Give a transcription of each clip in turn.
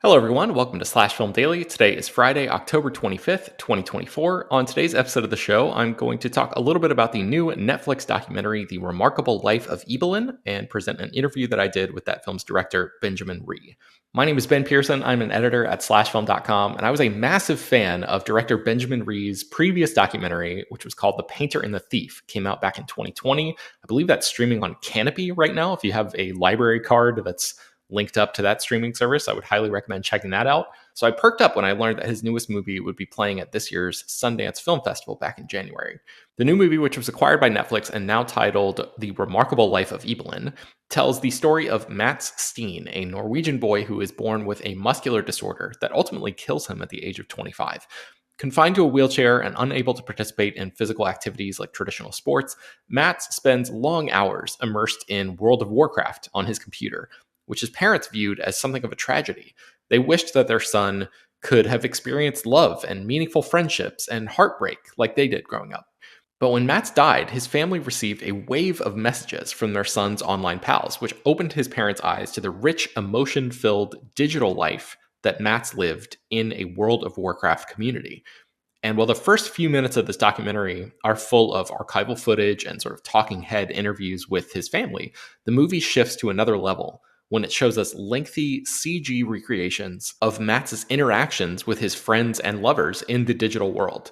Hello, everyone. Welcome to Slash Film Daily. Today is Friday, October 25th, 2024. On today's episode of the show, I'm going to talk a little bit about the new Netflix documentary, The Remarkable Life of Ibelin, and present an interview that I did with that film's director, Benjamin Ree. My name is Ben Pearson. I'm an editor at slashfilm.com, and I was a massive fan of director Benjamin Ree's previous documentary, which was called The Painter and the Thief. It came out back in 2020. I believe that's streaming on Canopy right now. If you have a library card that's linked up to that streaming service, I would highly recommend checking that out. So I perked up when I learned that his newest movie would be playing at this year's Sundance Film Festival back in January. The new movie, which was acquired by Netflix and now titled The Remarkable Life of Ibelin, tells the story of Mats Steen, a Norwegian boy who is born with a muscular disorder that ultimately kills him at the age of 25. Confined to a wheelchair and unable to participate in physical activities like traditional sports, Mats spends long hours immersed in World of Warcraft on his computer, which his parents viewed as something of a tragedy. They wished that their son could have experienced love and meaningful friendships and heartbreak like they did growing up. But when Mats died, his family received a wave of messages from their son's online pals, which opened his parents' eyes to the rich, emotion-filled digital life that Mats lived in a World of Warcraft community. And while the first few minutes of this documentary are full of archival footage and sort of talking head interviews with his family, the movie shifts to another level when it shows us lengthy CG recreations of Mats' interactions with his friends and lovers in the digital world.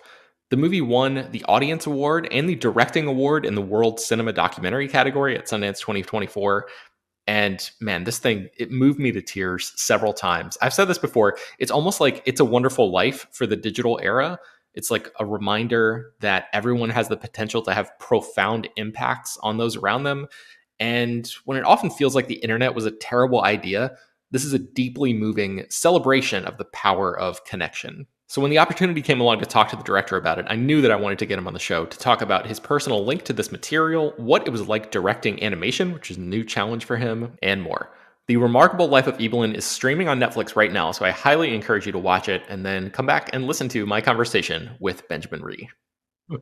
The movie won the Audience Award and the Directing Award in the World Cinema Documentary category at Sundance 2024. And man, this thing, it moved me to tears several times. I've said this before, it's almost like It's a Wonderful Life for the digital era. It's like a reminder that everyone has the potential to have profound impacts on those around them. And when it often feels like the internet was a terrible idea, this is a deeply moving celebration of the power of connection. So when the opportunity came along to talk to the director about it, I knew that I wanted to get him on the show to talk about his personal link to this material, what it was like directing animation, which is a new challenge for him, and more. The Remarkable Life of Ibelin is streaming on Netflix right now, so I highly encourage you to watch it and then come back and listen to my conversation with Benjamin Ree.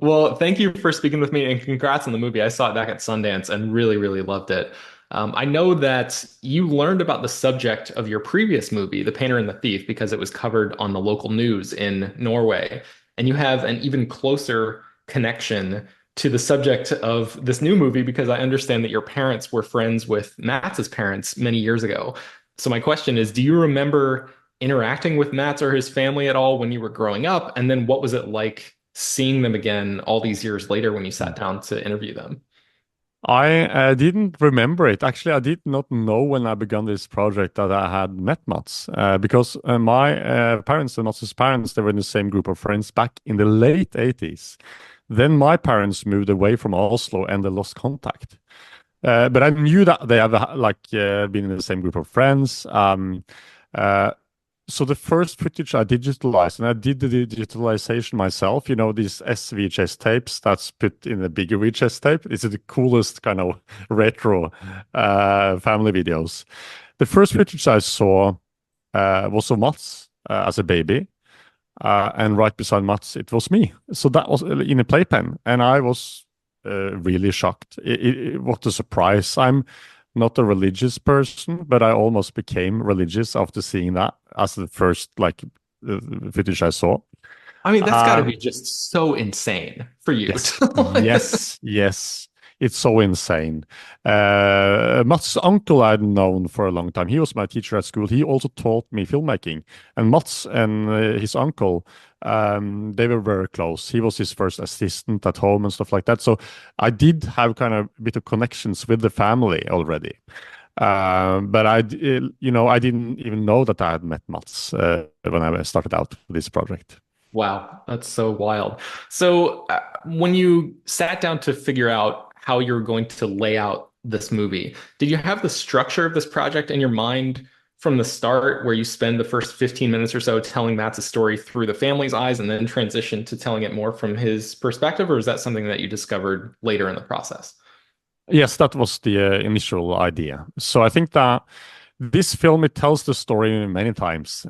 Well, thank you for speaking with me and congrats on the movie. I saw it back at Sundance and really, really loved it. I know that you learned about the subject of your previous movie, The Painter and the Thief, because it was covered on the local news in Norway. And you have an even closer connection to the subject of this new movie because I understand that your parents were friends with Matt's parents many years ago. So my question is, do you remember interacting with Matt or his family at all when you were growing up? And then what was it like seeing them again all these years later when you sat down to interview them? I didn't remember it. Actually, I did not know when I began this project that I had met Mats because my parents and Mats' parents, they were in the same group of friends back in the late 80s. Then my parents moved away from Oslo and they lost contact. But I knew that they have been in the same group of friends. So the first footage I digitalized, and I did the digitalization myself, these SVHS tapes that's put in a bigger VHS tape. It's the coolest kind of retro family videos. The first footage I saw was of Mats as a baby. And right beside Mats, it was me. So that was in a playpen. And I was really shocked. What a surprise. I'm not a religious person, but I almost became religious after seeing that as the first footage I saw. I mean, that's got to be just so insane for you. Yes, yes, yes. It's so insane. Mats' uncle I'd known for a long time. He was my teacher at school. He also taught me filmmaking. And Mats and his uncle, they were very close. He was his first assistant at home and stuff like that. So I did have kind of a bit of connections with the family already. But I didn't even know that I had met Mats when I started out with this project. Wow, that's so wild. So when you sat down to figure out how you're going to lay out this movie, did you have the structure of this project in your mind from the start, where you spend the first 15 minutes or so telling Matt's story through the family's eyes and then transition to telling it more from his perspective? Or is that something that you discovered later in the process? Yes, that was the initial idea. So I think that this film, it tells the story many times.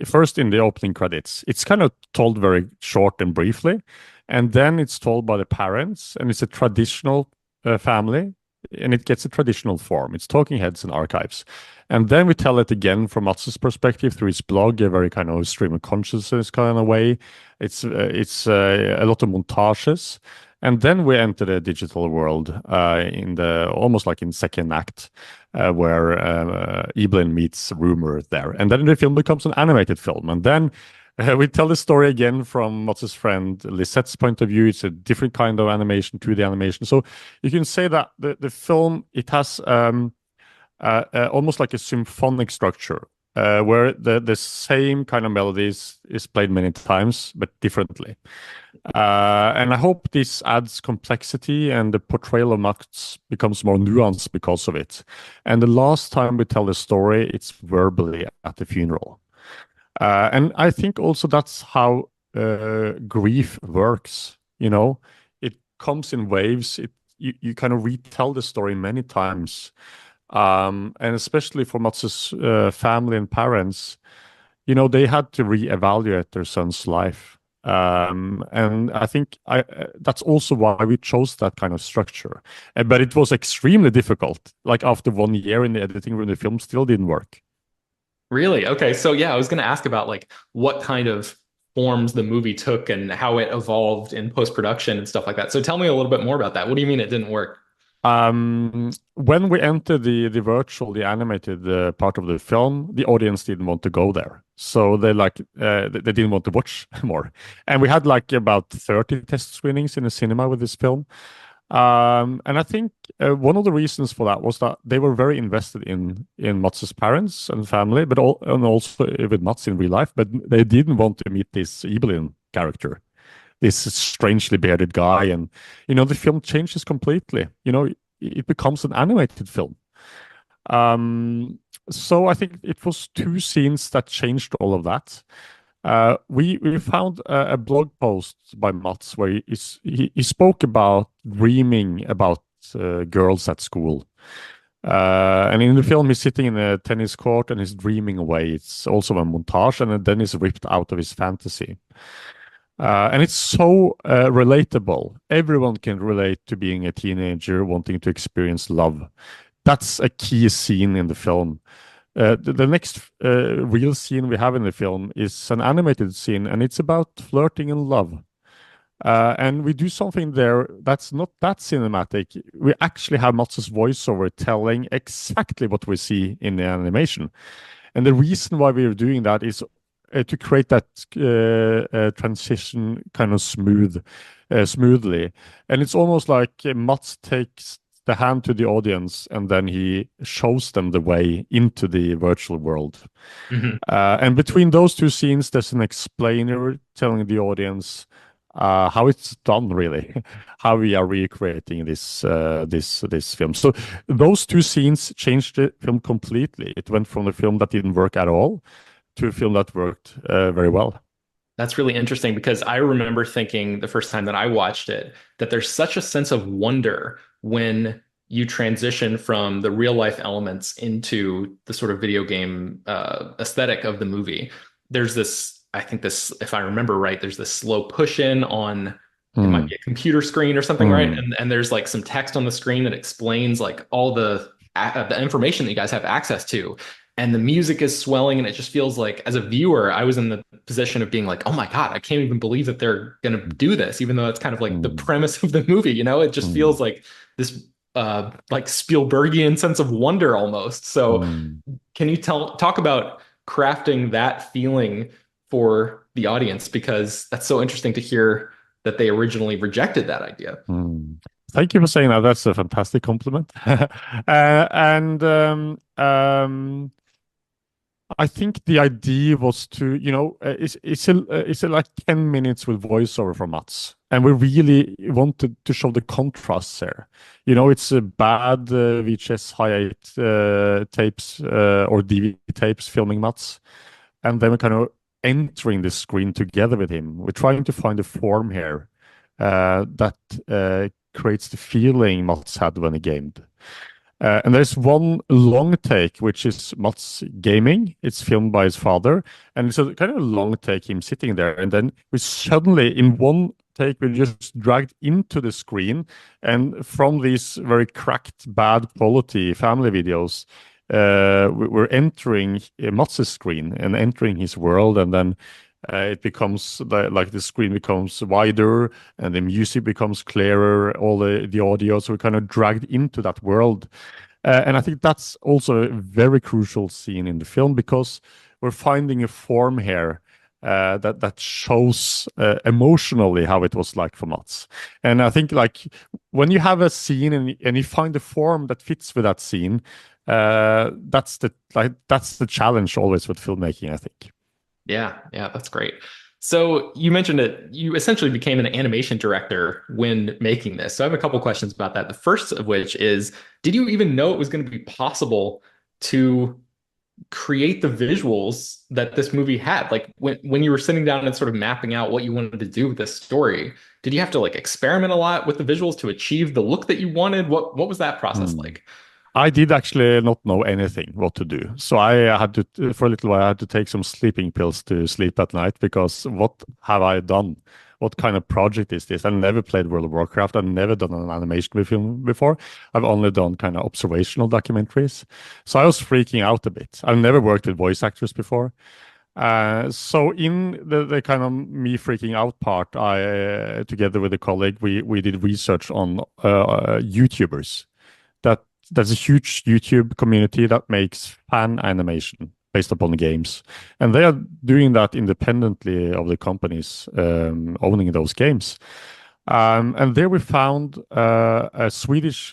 First, in the opening credits, it's kind of told very short and briefly, and then it's told by the parents, and it's a traditional family. and it gets a traditional form. It's talking heads and archives. And then we tell it again from Mats's perspective through his blog, a very kind of stream of consciousness kind of way. It's a lot of montages. And then we enter the digital world in the almost like in second act, where Ibelin meets Rumor there. And then the film becomes an animated film. And then we tell the story again from Mats's friend Lisette's point of view. It's a different kind of animation, 2D animation. So you can say that the film, it has almost like a symphonic structure, where the same kind of melodies is played many times, but differently. And I hope this adds complexity and the portrayal of Max becomes more nuanced because of it. And the last time we tell the story, it's verbally at the funeral. And I think also that's how grief works. It comes in waves. You kind of retell the story many times. And especially for Mats's family and parents, they had to reevaluate their son's life. And I think that's also why we chose that kind of structure. But it was extremely difficult. Like after 1 year in the editing room, the film still didn't work. Really? Okay. So yeah, I was going to ask about like what kind of forms the movie took and how it evolved in post-production and stuff like that. So tell me a little bit more about that. What do you mean it didn't work? When we entered the animated part of the film, the audience didn't want to go there. So they didn't want to watch more. And we had like about 30 test screenings in the cinema with this film. And I think one of the reasons for that was that they were very invested in Mats's parents and family, and also with Mats in real life, but they didn't want to meet this Ibelin character, this strangely bearded guy. And, the film changes completely. It becomes an animated film. So I think it was 2 scenes that changed all of that. We found a blog post by Mats where he spoke about dreaming about girls at school. And in the film, he's sitting in a tennis court and he's dreaming away. It's also a montage, and then he's ripped out of his fantasy. And it's so relatable. Everyone can relate to being a teenager wanting to experience love. That's a key scene in the film. The next real scene we have in the film is an animated scene, and it's about flirting and love. And we do something there that's not that cinematic. We actually have Mats's voiceover telling exactly what we see in the animation. And the reason why we're doing that is to create that transition kind of smoothly. And it's almost like Mats takes the hand to the audience and then he shows them the way into the virtual world. Mm-hmm. And between those 2 scenes, there's an explainer telling the audience how it's done, really, how we are recreating this film. So those 2 scenes changed the film completely. It went from a film that didn't work at all to a film that worked very well. That's really interesting because I remember thinking the first time that I watched it that there's such a sense of wonder when you transition from the real life elements into the sort of video game aesthetic of the movie. There's this, I think this, if I remember right, there's this slow push in on, it might be a computer screen or something, right? And there's like some text on the screen that explains like all the information that you guys have access to. And the music is swelling, and it just feels like, as a viewer, I was in the position of being like, oh my God, I can't even believe that they're going to do this, even though it's kind of like the premise of the movie, It just feels like this like Spielbergian sense of wonder almost. So can you talk about crafting that feeling for the audience? Because that's so interesting to hear that they originally rejected that idea. Thank you for saying that. That's a fantastic compliment. And I think the idea was to, it's a like 10 minutes with voiceover from Mats. And we really wanted to show the contrasts there. It's a bad VHS high-8 tapes or DVD tapes filming Mats. And then we're kind of entering the screen together with him. We're trying to find a form here that creates the feeling Mats had when he gamed. And there's one long take, which is Mats gaming. It's filmed by his father. And it's a kind of long take, him sitting there. And then we suddenly, in one take, we just dragged into the screen, and from these very cracked, bad quality family videos, we're entering Mats's screen and entering his world, and then it becomes like the screen becomes wider and the music becomes clearer, all the audio. So we kind of dragged into that world. And I think that's also a very crucial scene in the film because we're finding a form here that shows emotionally how it was like for Mats. And I think like when you have a scene and you find a form that fits with that scene, that's the challenge always with filmmaking, I think. Yeah, yeah, that's great. So you mentioned that you essentially became an animation director when making this. So I have a couple questions about that. The first of which is, did you even know it was going to be possible to create the visuals that this movie had? Like when you were sitting down and sort of mapping out what you wanted to do with this story, did you have to like experiment a lot with the visuals to achieve the look that you wanted? What was that process Hmm. like? I did actually not know anything what to do. So I had to, for a little while, I had to take some sleeping pills to sleep at night because what have I done? What kind of project is this? I never played World of Warcraft. I've never done an animation film before. I've only done kind of observational documentaries. So I was freaking out a bit. I've never worked with voice actors before. So in the kind of me freaking out part, together with a colleague, we did research on YouTubers that there's a huge YouTube community that makes fan animation based upon games, and they are doing that independently of the companies owning those games. And there we found a Swedish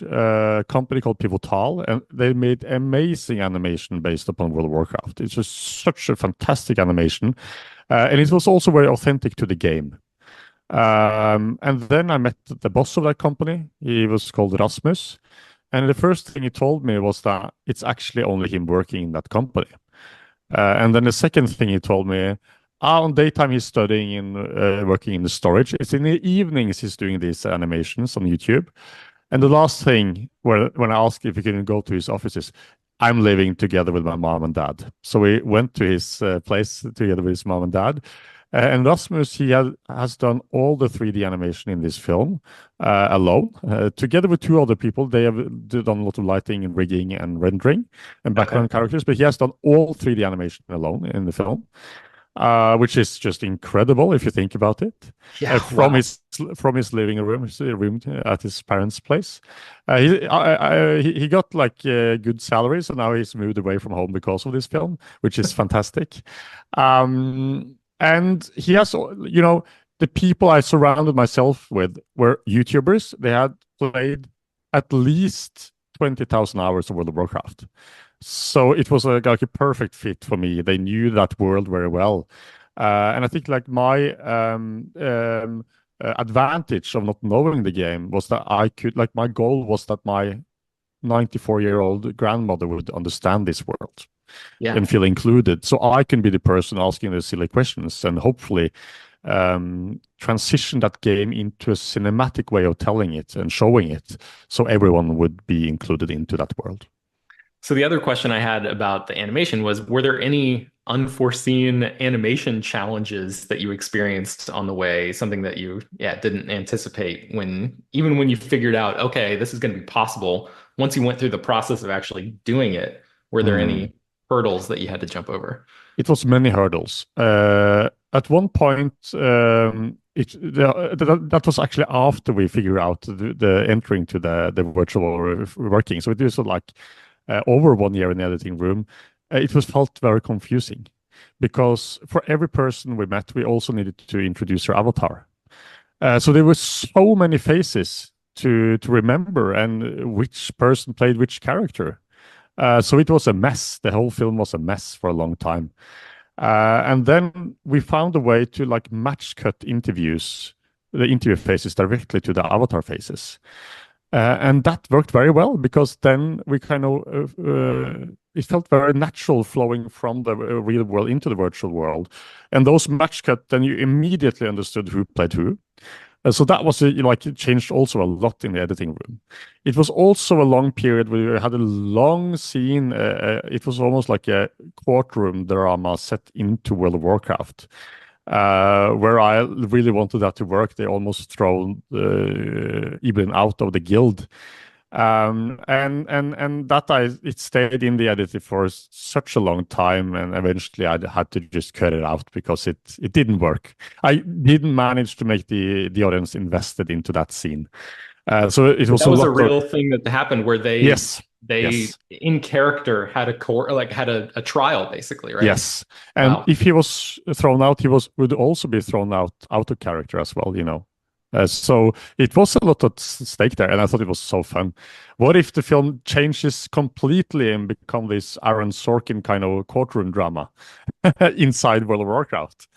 company called Pivotal, and they made amazing animation based upon World of Warcraft. It's just such a fantastic animation, and it was also very authentic to the game. And then I met the boss of that company. He was called Rasmus. And the first thing he told me was that it's actually only him working in that company. And then the second thing he told me, on daytime he's studying in working in the storage. It's in the evenings he's doing these animations on YouTube. And the last thing, when I asked if he can go to his offices, I'm living together with my mom and dad. So we went to his place together with his mom and dad. And Rasmus, has done all the 3D animation in this film alone. Together with two other people, they have done a lot of lighting and rigging and rendering and Okay. background characters, but he has done all 3D animation alone in the film, which is just incredible if you think about it. Yeah, From wow. his living room, his room at his parents' place. He got like good salaries, so now he's moved away from home because of this film, which is fantastic. And he has, the people I surrounded myself with were YouTubers. They had played at least 20,000 hours of World of Warcraft. So it was like a perfect fit for me. They knew that world very well. And I think like my advantage of not knowing the game was that like my goal was that my 94-year-old grandmother would understand this world Yeah. and feel included. So I can be the person asking the silly questions and hopefully transition that game into a cinematic way of telling it and showing it so everyone would be included into that world. So the other question I had about the animation was, were there any unforeseen animation challenges that you experienced on the way? Something that you, yeah, didn't anticipate even when you figured out, okay, this is going to be possible. Once you went through the process of actually doing it, were there Mm. any hurdles that you had to jump over? It was many hurdles. At one point, that was actually after we figured out the entering to the virtual working. So it was like over 1 year in the editing room. It was felt very confusing because for every person we met, we also needed to introduce her avatar. So there were so many faces to remember and which person played which character. So it was a mess. The whole film was a mess for a long time. And then we found a way to like match cut the interview faces directly to the avatar faces. And that worked very well because then we kind of, it felt very natural flowing from the real world into the virtual world. And those match cut, then you immediately understood who played who. So that was like it changed also a lot in the editing room. It was also a long period where we had a long scene. It was almost like a courtroom drama set into World of Warcraft. Where I really wanted that to work, they almost thrown Ibelin out of the guild. And that it stayed in the editor for such a long time, and eventually I had to just cut it out because it didn't work. I didn't manage to make the audience invested into that scene. So it was That a was a lot of real thing that happened where yes, they yes. in character had a core like had a trial basically, right? Yes, and Wow. if he was thrown out, he would also be thrown out of character as well. So it was a lot at stake there, and I thought it was so fun. What if the film changes completely and become this Aaron Sorkin kind of courtroom drama inside World of Warcraft?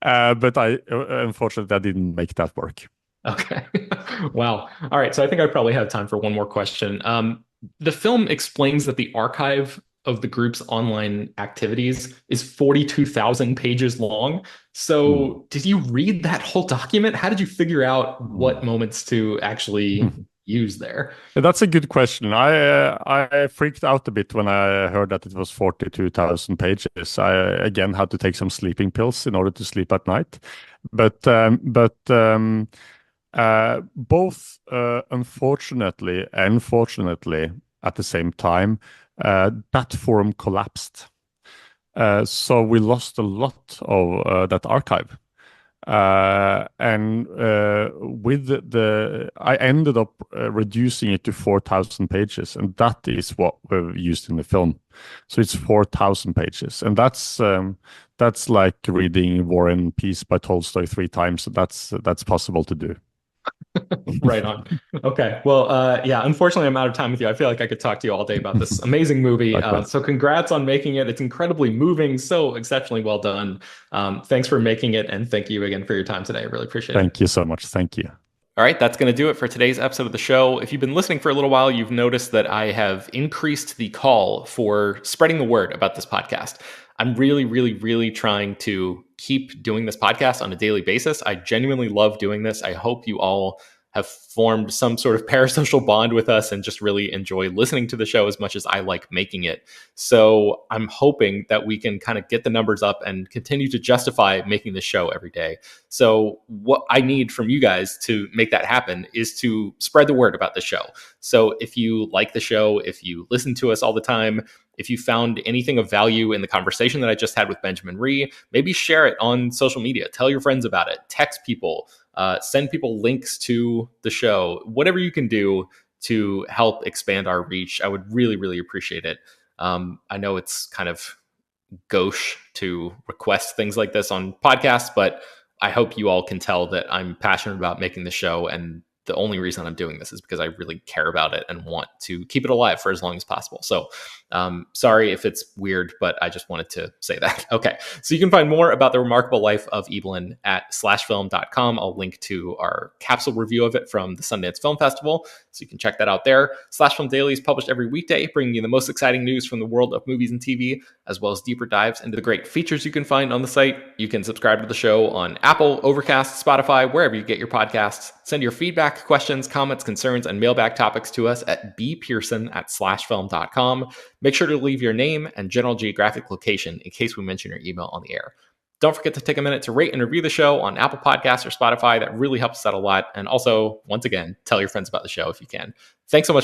But unfortunately, I didn't make that work. Okay. Wow. All right. So I think I probably have time for one more question. The film explains that the archive of the group's online activities is 42,000 pages long. Mm. So did you read that whole document? How did you figure out what Mm. moments to actually use there? That's a good question. I freaked out a bit when I heard that it was 42,000 pages. I again had to take some sleeping pills in order to sleep at night. But both unfortunately and fortunately at the same time, that forum collapsed. So we lost a lot of that archive. And with I ended up reducing it to 4,000 pages, and that is what we've used in the film. So it's 4,000 pages, and that's like reading War and Peace by Tolstoy 3 times. So that's possible to do. Right on. Okay. Well, yeah, unfortunately, I'm out of time with you. I feel like I could talk to you all day about this amazing movie. Likewise. So congrats on making it. It's incredibly moving, so exceptionally well done. Thanks for making it, and thank you again for your time today. I really appreciate it. Thank you so much. Thank you. All right, that's going to do it for today's episode of the show. If you've been listening for a little while, you've noticed that I have increased the call for spreading the word about this podcast. I'm really, really, really trying to keep doing this podcast on a daily basis. I genuinely love doing this. I hope you all have formed some sort of parasocial bond with us and just really enjoy listening to the show as much as I like making it. So I'm hoping that we can kind of get the numbers up and continue to justify making the show every day. So what I need from you guys to make that happen is to spread the word about the show. So if you like the show, if you listen to us all the time, if you found anything of value in the conversation that I just had with Benjamin Ree, maybe share it on social media. Tell your friends about it. Text people. Send people links to the show. Whatever you can do to help expand our reach, I would really, really appreciate it. I know it's kind of gauche to request things like this on podcasts, but I hope you all can tell that I'm passionate about making the show, and the only reason I'm doing this is because I really care about it and want to keep it alive for as long as possible. So sorry if it's weird, but I just wanted to say that. Okay. So you can find more about the remarkable life of Ibelin at slashfilm.com. I'll link to our capsule review of it from the Sundance Film Festival. So you can check that out there. Slash Film Daily is published every weekday, bringing you the most exciting news from the world of movies and TV, as well as deeper dives into the great features you can find on the site. You can subscribe to the show on Apple, Overcast, Spotify, wherever you get your podcasts. Send your feedback, questions, comments, concerns, and mailbag topics to us at bpearson@slashfilm.com. Make sure to leave your name and general geographic location in case we mention your email on the air. Don't forget to take a minute to rate and review the show on Apple Podcasts or Spotify. That really helps us out a lot. And also, once again, tell your friends about the show if you can. Thanks so much for